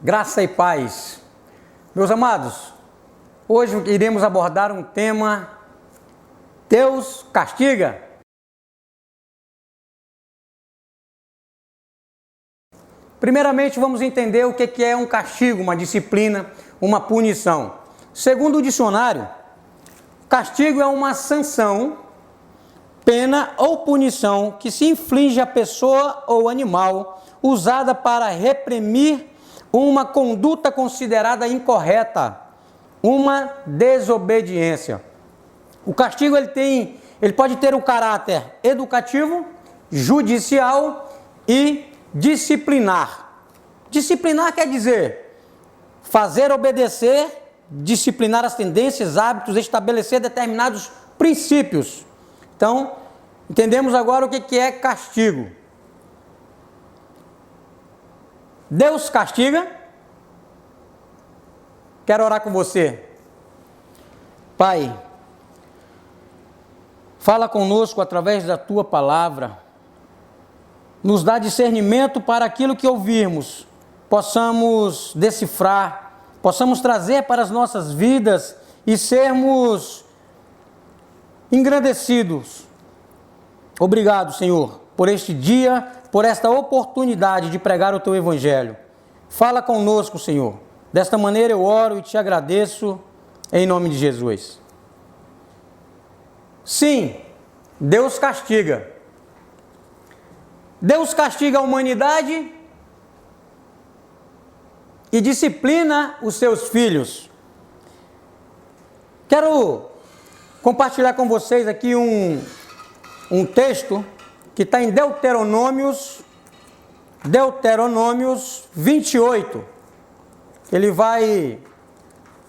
Graça e paz. Meus amados, hoje iremos abordar um tema: Deus castiga. Primeiramente, vamos entender o que é um castigo, uma disciplina, uma punição. Segundo o dicionário, castigo é uma sanção, pena ou punição que se inflige à pessoa ou animal usada para reprimir uma conduta considerada incorreta, uma desobediência. O castigo ele pode ter o caráter educativo, judicial e disciplinar. Disciplinar quer dizer fazer obedecer, disciplinar as tendências, hábitos, estabelecer determinados princípios. Então, entendemos agora o que é castigo. Deus castiga. Quero orar com você. Pai, fala conosco através da Tua palavra. Nos dá discernimento para aquilo que ouvirmos, possamos decifrar, possamos trazer para as nossas vidas e sermos engrandecidos. Obrigado, Senhor, por este dia, por esta oportunidade de pregar o Teu Evangelho. Fala conosco, Senhor. Desta maneira eu oro e te agradeço, em nome de Jesus. Sim, Deus castiga. Deus castiga a humanidade e disciplina os seus filhos. Quero compartilhar com vocês aqui um texto que está em Deuteronômios 28. Ele vai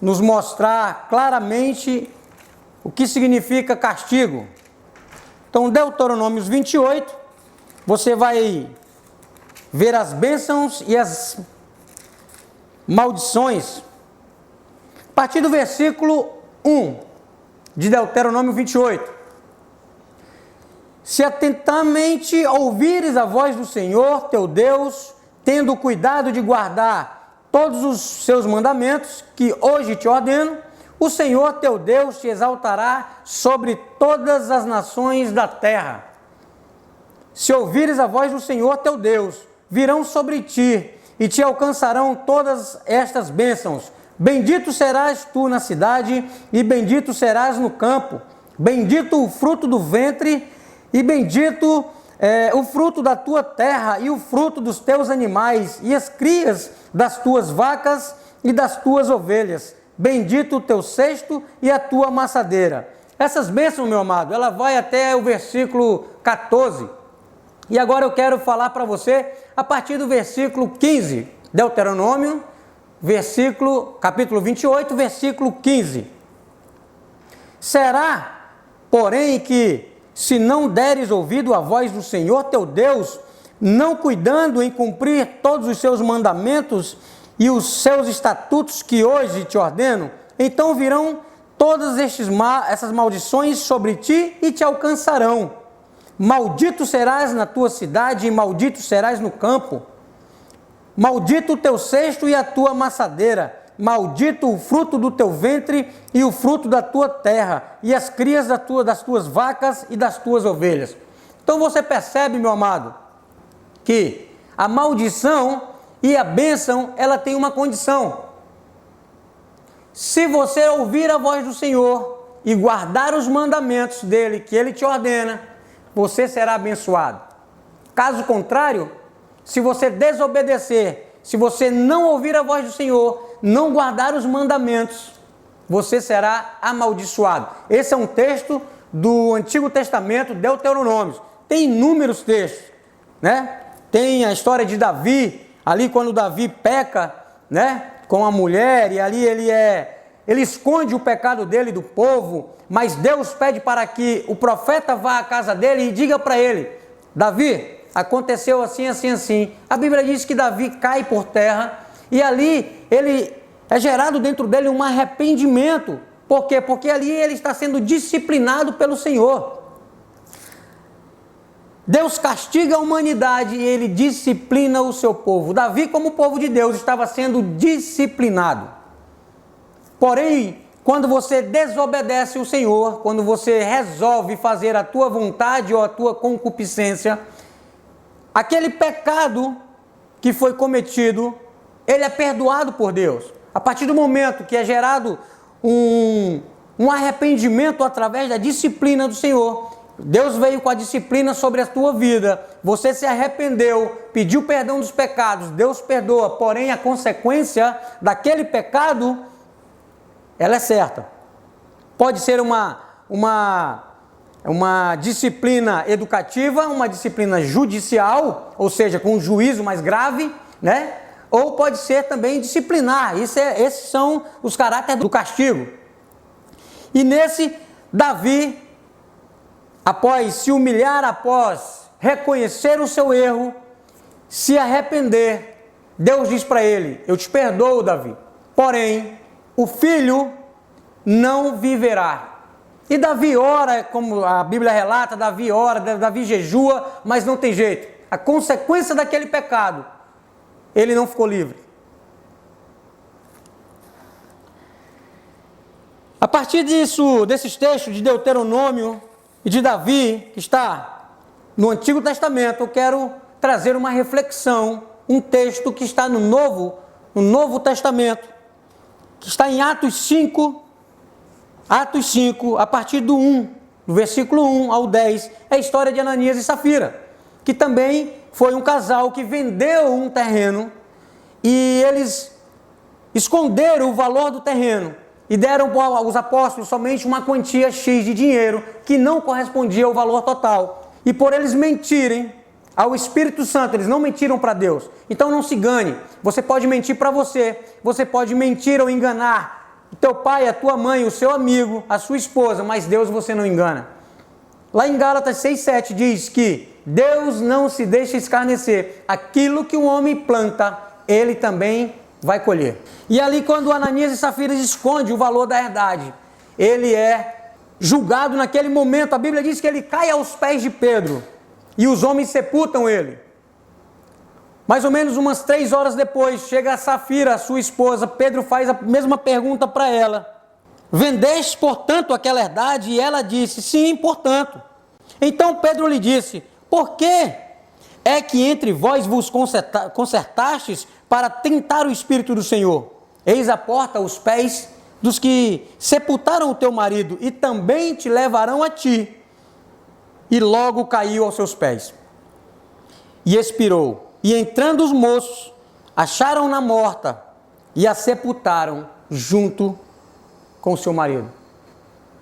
nos mostrar claramente o que significa castigo. Então, Deuteronômios 28, você vai ver as bênçãos e as maldições. A partir do versículo 1 de Deuteronômio 28. Se atentamente ouvires a voz do Senhor, teu Deus, tendo cuidado de guardar todos os seus mandamentos, que hoje te ordeno, o Senhor teu Deus te exaltará sobre todas as nações da terra. Se ouvires a voz do Senhor teu Deus, virão sobre ti e te alcançarão todas estas bênçãos. Bendito serás tu na cidade e bendito serás no campo. Bendito o fruto do ventre e bendito o fruto da tua terra e o fruto dos teus animais e as crias das tuas vacas e das tuas ovelhas. Bendito o teu cesto e a tua amassadeira. Essas bênçãos, meu amado, ela vai até o versículo 14. E agora eu quero falar para você a partir do versículo 15, Deuteronômio, capítulo 28, versículo 15. Será, porém, que se não deres ouvido à voz do Senhor teu Deus, não cuidando em cumprir todos os seus mandamentos e os seus estatutos que hoje te ordeno, então virão todas essas maldições sobre ti e te alcançarão. Maldito serás na tua cidade e maldito serás no campo. Maldito o teu cesto e a tua amassadeira. Maldito o fruto do teu ventre e o fruto da tua terra, e as crias das tuas vacas e das tuas ovelhas. Então você percebe, meu amado, que a maldição e a bênção, ela tem uma condição. Se você ouvir a voz do Senhor e guardar os mandamentos dele, que ele te ordena, você será abençoado. Caso contrário, se você desobedecer, se você não ouvir a voz do Senhor, não guardar os mandamentos, você será amaldiçoado. Esse é um texto do Antigo Testamento, Deuteronômio. Tem inúmeros textos, né? Tem a história de Davi, ali quando Davi peca, né, com a mulher, e ali ele esconde o pecado dele do povo, mas Deus pede para que o profeta vá à casa dele e diga para ele: Davi, aconteceu assim, assim, assim. A Bíblia diz que Davi cai por terra e ali ele é gerado dentro dele um arrependimento. Por quê? Porque ali ele está sendo disciplinado pelo Senhor. Deus castiga a humanidade e ele disciplina o seu povo. Davi, como povo de Deus, estava sendo disciplinado. Porém, quando você desobedece o Senhor, quando você resolve fazer a tua vontade ou a tua concupiscência, aquele pecado que foi cometido, ele é perdoado por Deus. A partir do momento que é gerado um arrependimento através da disciplina do Senhor, Deus veio com a disciplina sobre a tua vida, você se arrependeu, pediu perdão dos pecados, Deus perdoa, porém a consequência daquele pecado, ela é certa. Pode ser uma disciplina educativa, uma disciplina judicial, ou seja, com um juízo mais grave, né? Ou pode ser também disciplinar. Esses são os caráteres do castigo. E nesse, Davi, após se humilhar, após reconhecer o seu erro, se arrepender, Deus diz para ele: eu te perdoo, Davi, porém, o filho não viverá. E Davi ora, como a Bíblia relata, Davi ora, Davi jejua, mas não tem jeito. A consequência daquele pecado, ele não ficou livre. A partir desses textos de Deuteronômio e de Davi, que está no Antigo Testamento, eu quero trazer uma reflexão, um texto que está no Novo Testamento, que está em Atos 5, a partir do versículo 1 ao 10, é a história de Ananias e Safira, que também foi um casal que vendeu um terreno e eles esconderam o valor do terreno e deram aos apóstolos somente uma quantia X de dinheiro que não correspondia ao valor total. E por eles mentirem ao Espírito Santo, eles não mentiram para Deus. Então não se engane, você pode mentir para você pode mentir ou enganar o teu pai, a tua mãe, o seu amigo, a sua esposa, mas Deus você não engana. Lá em Gálatas 6,7 diz que Deus não se deixa escarnecer. Aquilo que o homem planta, ele também vai colher. E ali, quando Ananias e Safira esconde o valor da herdade, ele é julgado naquele momento. A Bíblia diz que ele cai aos pés de Pedro e os homens sepultam ele. Mais ou menos umas 3 horas depois, chega a Safira, a sua esposa. Pedro faz a mesma pergunta para ela: vendeste, portanto, aquela herdade? E ela disse: sim, portanto. Então Pedro lhe disse: por que é que entre vós vos consertastes para tentar o Espírito do Senhor? Eis a porta aos pés dos que sepultaram o teu marido, e também te levarão a ti. E logo caiu aos seus pés e expirou. E entrando os moços, acharam-na morta e a sepultaram junto com o seu marido.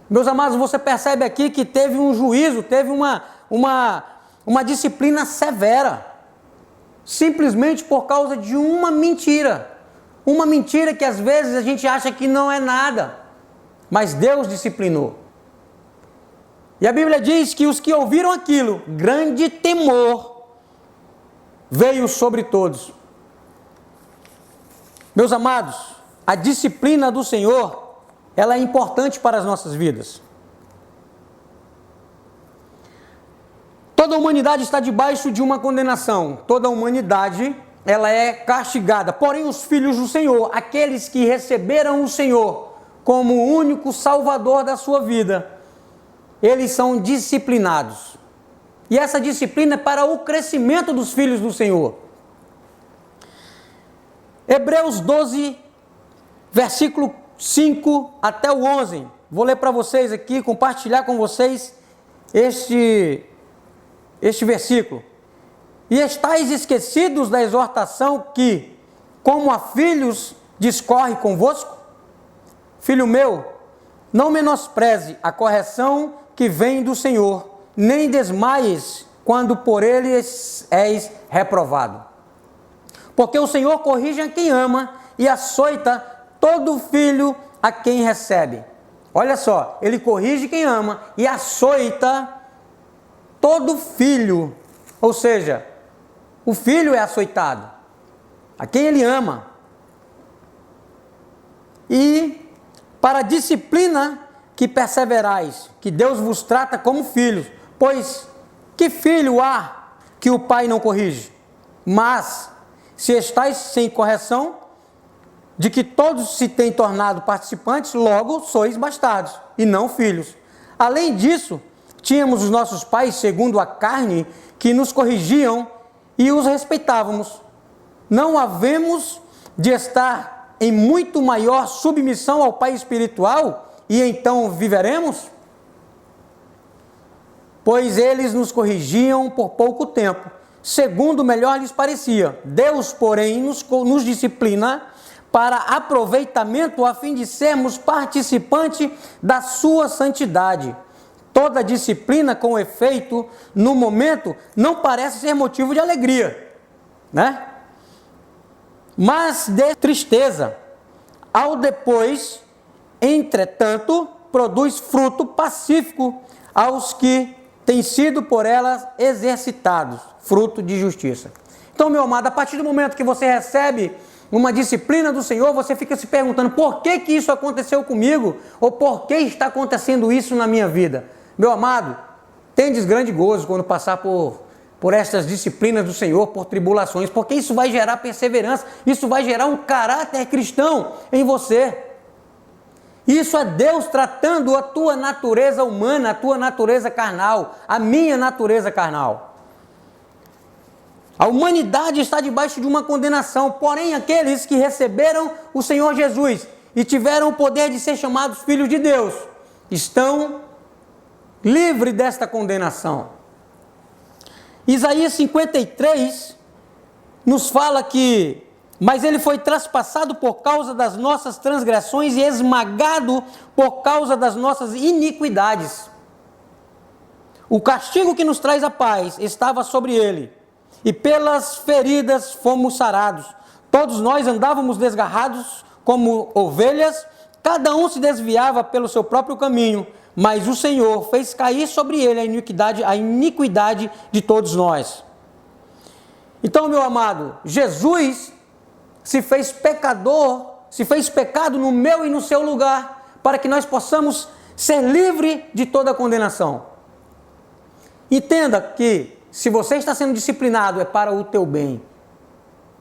Meus amados, você percebe aqui que teve um juízo, teve uma disciplina severa, simplesmente por causa de uma mentira. Uma mentira que às vezes a gente acha que não é nada, mas Deus disciplinou. E a Bíblia diz que os que ouviram aquilo, grande temor veio sobre todos. Meus amados, a disciplina do Senhor, ela é importante para as nossas vidas. Toda a humanidade está debaixo de uma condenação. Toda a humanidade, ela é castigada. Porém, os filhos do Senhor, aqueles que receberam o Senhor como o único Salvador da sua vida, eles são disciplinados. E essa disciplina é para o crescimento dos filhos do Senhor. Hebreus 12, versículo 5 até o 11. Vou ler para vocês aqui, compartilhar com vocês este versículo. E estáis esquecidos da exortação que, como a filhos, discorre convosco? Filho meu, não menospreze a correção que vem do Senhor, nem desmaies quando por ele és reprovado. Porque o Senhor corrige a quem ama e açoita todo filho a quem recebe. Olha só, ele corrige quem ama e açoita todo filho. Ou seja, o filho é açoitado, a quem ele ama. E para a disciplina que perseverais, que Deus vos trata como filhos, pois Que filho há que o pai não corrige? Mas, se estáis sem correção, de que todos se têm tornado participantes, logo sois bastardos, e não filhos. Além disso, tínhamos os nossos pais, segundo a carne, que nos corrigiam e os respeitávamos. Não havemos de estar em muito maior submissão ao Pai espiritual, e então viveremos? Pois eles nos corrigiam por pouco tempo, segundo melhor lhes parecia. Deus, porém, nos disciplina para aproveitamento, a fim de sermos participantes da sua santidade. Toda disciplina, com efeito, no momento, não parece ser motivo de alegria, né? Mas de tristeza. Ao depois, entretanto, produz fruto pacífico aos que têm sido por elas exercitados, fruto de justiça. Então, meu amado, a partir do momento que você recebe uma disciplina do Senhor, você fica se perguntando por que que isso aconteceu comigo, ou por que está acontecendo isso na minha vida. Meu amado, tendes grande gozo quando passar por estas disciplinas do Senhor, por tribulações, porque isso vai gerar perseverança, isso vai gerar um caráter cristão em você. Isso é Deus tratando a tua natureza humana, a tua natureza carnal, a minha natureza carnal. A humanidade está debaixo de uma condenação, porém aqueles que receberam o Senhor Jesus e tiveram o poder de ser chamados filhos de Deus, estão livres desta condenação. Isaías 53 nos fala que, mas ele foi traspassado por causa das nossas transgressões e esmagado por causa das nossas iniquidades. O castigo que nos traz a paz estava sobre ele, e pelas feridas fomos sarados. Todos nós andávamos desgarrados como ovelhas, cada um se desviava pelo seu próprio caminho, mas o Senhor fez cair sobre ele a iniquidade de todos nós. Então, meu amado, Jesus se fez pecador, se fez pecado no meu e no seu lugar, para que nós possamos ser livres de toda condenação. Entenda que se você está sendo disciplinado, é para o teu bem.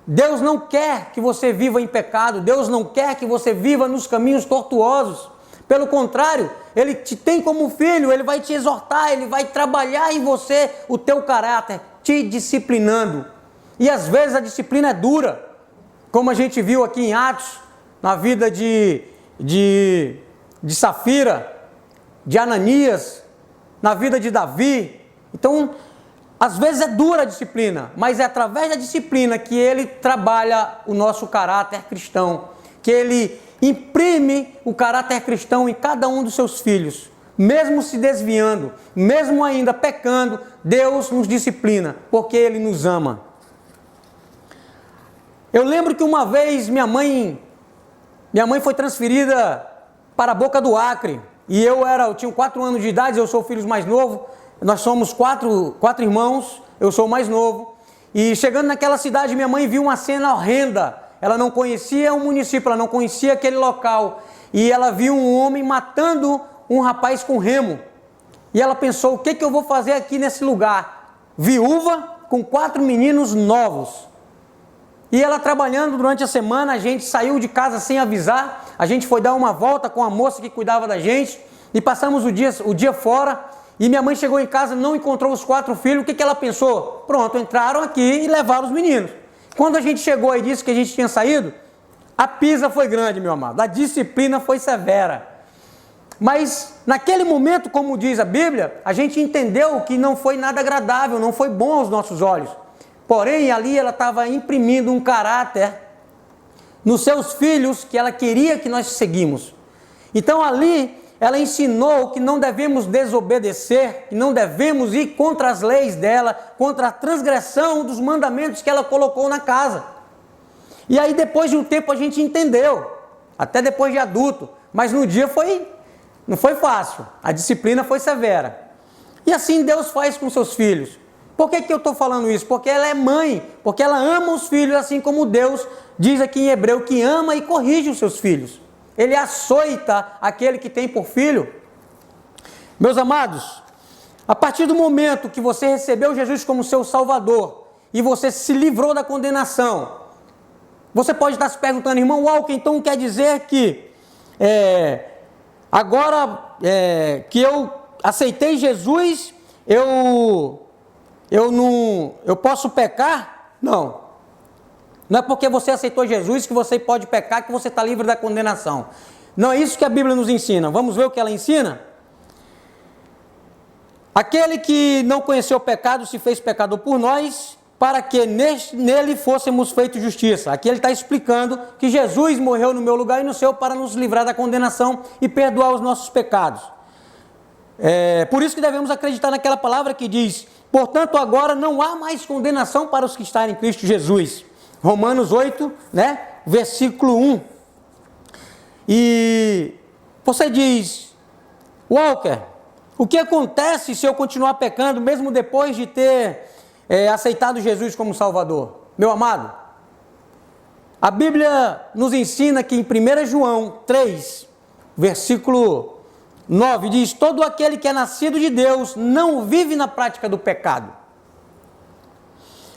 Deus não quer que você viva em pecado, Deus não quer que você viva nos caminhos tortuosos. Pelo contrário, Ele te tem como filho, Ele vai te exortar, Ele vai trabalhar em você o teu caráter, te disciplinando. E às vezes a disciplina é dura, como a gente viu aqui em Atos, na vida de Safira, de Ananias, na vida de Davi. Então, às vezes é dura a disciplina, mas é através da disciplina que Ele trabalha o nosso caráter cristão, que Ele imprime o caráter cristão em cada um dos seus filhos. Mesmo se desviando, mesmo ainda pecando, Deus nos disciplina, porque Ele nos ama. Eu lembro que uma vez minha mãe foi transferida para a Boca do Acre, e eu tinha 4 anos de idade, eu sou o filho mais novo. Nós somos quatro irmãos, eu sou o mais novo. E chegando naquela cidade, minha mãe viu uma cena horrenda. Ela não conhecia o município, ela não conhecia aquele local. E ela viu um homem matando um rapaz com remo. E ela pensou, o que eu vou fazer aqui nesse lugar? Viúva com 4 meninos novos. E ela trabalhando durante a semana, a gente saiu de casa sem avisar. A gente foi dar uma volta com a moça que cuidava da gente. E passamos o dia fora. E minha mãe chegou em casa, não encontrou os 4 filhos, o que ela pensou? Pronto, entraram aqui e levaram os meninos. Quando a gente chegou e disse que a gente tinha saído, a pisa foi grande, meu amado, a disciplina foi severa. Mas naquele momento, como diz a Bíblia, a gente entendeu que não foi nada agradável, não foi bom aos nossos olhos. Porém, ali ela estava imprimindo um caráter nos seus filhos que ela queria que nós seguimos. Então ali ela ensinou que não devemos desobedecer, que não devemos ir contra as leis dela, contra a transgressão dos mandamentos que ela colocou na casa. E aí depois de um tempo a gente entendeu, até depois de adulto, mas no dia não foi fácil, a disciplina foi severa. E assim Deus faz com seus filhos. Por que eu estou falando isso? Porque ela é mãe, porque ela ama os filhos, assim como Deus diz aqui em Hebreu, que ama e corrige os seus filhos. Ele açoita aquele que tem por filho. Meus amados, A partir do momento que você recebeu Jesus como seu Salvador e você se livrou da condenação, você pode estar se perguntando, irmão Walker, então quer dizer que agora que eu aceitei Jesus, eu posso pecar? Não. Não é porque você aceitou Jesus que você pode pecar, que você está livre da condenação. Não é isso que a Bíblia nos ensina. Vamos ver o que ela ensina? Aquele que não conheceu o pecado se fez pecador por nós, para que nele fôssemos feitos justiça. Aqui ele está explicando que Jesus morreu no meu lugar e no seu para nos livrar da condenação e perdoar os nossos pecados. Por isso que devemos acreditar naquela palavra que diz, portanto agora não há mais condenação para os que estão em Cristo Jesus. Romanos 8, versículo 1. E você diz, Walker, o que acontece se eu continuar pecando mesmo depois de ter aceitado Jesus como Salvador? Meu amado, a Bíblia nos ensina que em 1 João 3, versículo 9, diz, todo aquele que é nascido de Deus não vive na prática do pecado,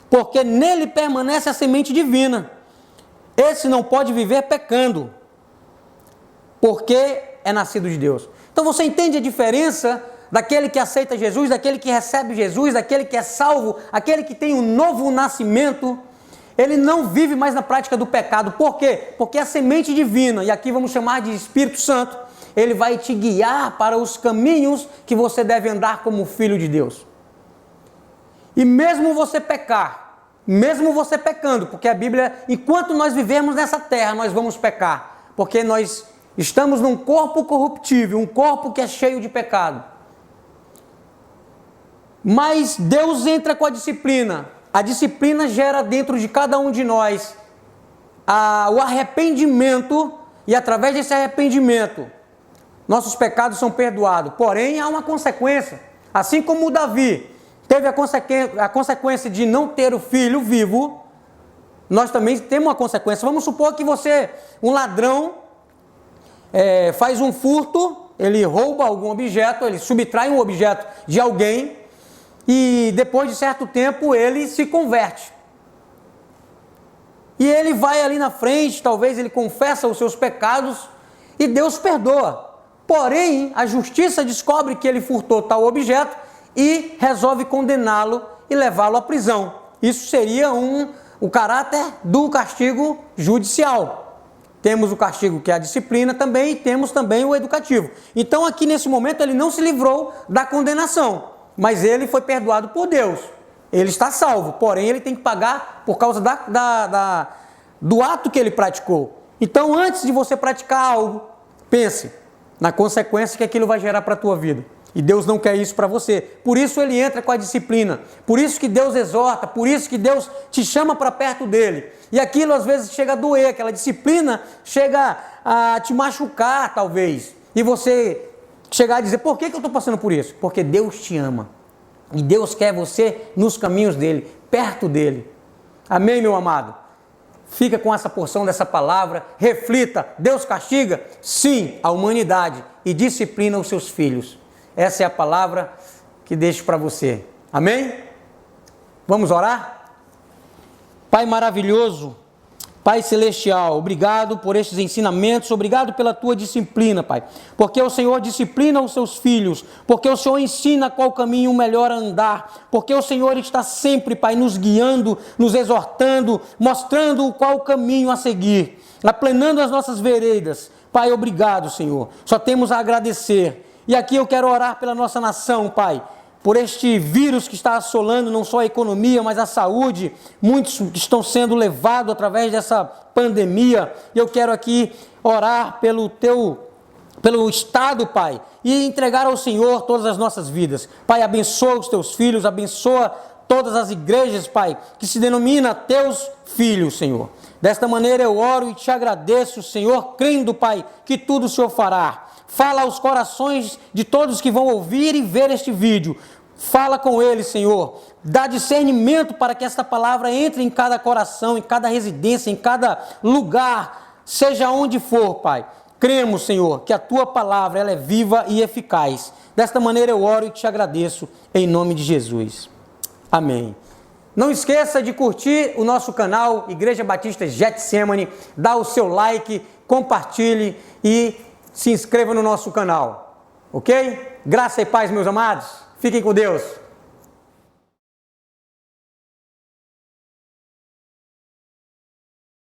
porque nele permanece a semente divina. Esse não pode viver pecando, porque é nascido de Deus. Então você entende a diferença daquele que aceita Jesus, daquele que recebe Jesus, daquele que é salvo, aquele que tem um novo nascimento? Ele não vive mais na prática do pecado. Por quê? Porque a semente divina, e aqui vamos chamar de Espírito Santo, ele vai te guiar para os caminhos que você deve andar como filho de Deus. E mesmo você pecar, mesmo você pecando, porque a Bíblia, enquanto nós vivemos nessa terra, nós vamos pecar, porque nós estamos num corpo corruptível, um corpo que é cheio de pecado. Mas Deus entra com a disciplina gera dentro de cada um de nós o arrependimento, e através desse arrependimento, nossos pecados são perdoados. Porém, há uma consequência, assim como o Davi teve a consequência de não ter o filho vivo, nós também temos uma consequência. Vamos supor que um ladrão, faz um furto, ele rouba algum objeto, ele subtrai um objeto de alguém, e depois de certo tempo ele se converte. E ele vai ali na frente, talvez ele confessa os seus pecados, e Deus perdoa. Porém, a justiça descobre que ele furtou tal objeto, e resolve condená-lo e levá-lo à prisão. Isso seria o caráter do castigo judicial. Temos o castigo que é a disciplina também, e temos também o educativo. Então aqui nesse momento ele não se livrou da condenação, mas ele foi perdoado por Deus. Ele está salvo, porém ele tem que pagar por causa do ato que ele praticou. Então antes de você praticar algo, pense na consequência que aquilo vai gerar para a tua vida. E Deus não quer isso para você. Por isso ele entra com a disciplina. Por isso que Deus exorta. Por isso que Deus te chama para perto dele. E aquilo às vezes chega a doer. Aquela disciplina chega a te machucar talvez. E você chegar a dizer, por que eu estou passando por isso? Porque Deus te ama. E Deus quer você nos caminhos dele, perto dele. Amém, meu amado? Fica com essa porção dessa palavra. Reflita. Deus castiga? Sim, a humanidade. E disciplina os seus filhos. Essa é a palavra que deixo para você. Amém? Vamos orar? Pai maravilhoso, Pai celestial, obrigado por estes ensinamentos, obrigado pela tua disciplina, Pai. Porque o Senhor disciplina os seus filhos, porque o Senhor ensina qual caminho melhor a andar, porque o Senhor está sempre, Pai, nos guiando, nos exortando, mostrando qual caminho a seguir, aplanando as nossas veredas. Pai, obrigado, Senhor. Só temos a agradecer. E aqui eu quero orar pela nossa nação, Pai, por este vírus que está assolando não só a economia, mas a saúde. Muitos estão sendo levados através dessa pandemia. E eu quero aqui orar pelo Estado, Pai, e entregar ao Senhor todas as nossas vidas. Pai, abençoa os teus filhos, abençoa todas as igrejas, Pai, que se denomina teus filhos, Senhor. Desta maneira eu oro e te agradeço, Senhor, crendo, Pai, que tudo o Senhor fará. Fala aos corações de todos que vão ouvir e ver este vídeo. Fala com eles, Senhor. Dá discernimento para que esta palavra entre em cada coração, em cada residência, em cada lugar, seja onde for, Pai. cremos, Senhor, que a Tua palavra ela é viva e eficaz. Desta maneira eu oro e te agradeço, em nome de Jesus. Amém. Não esqueça de curtir o nosso canal Igreja Batista Getsemane, dá o seu like, compartilhe e se inscreva no nosso canal. Ok? Graça e paz, meus amados. Fiquem com Deus.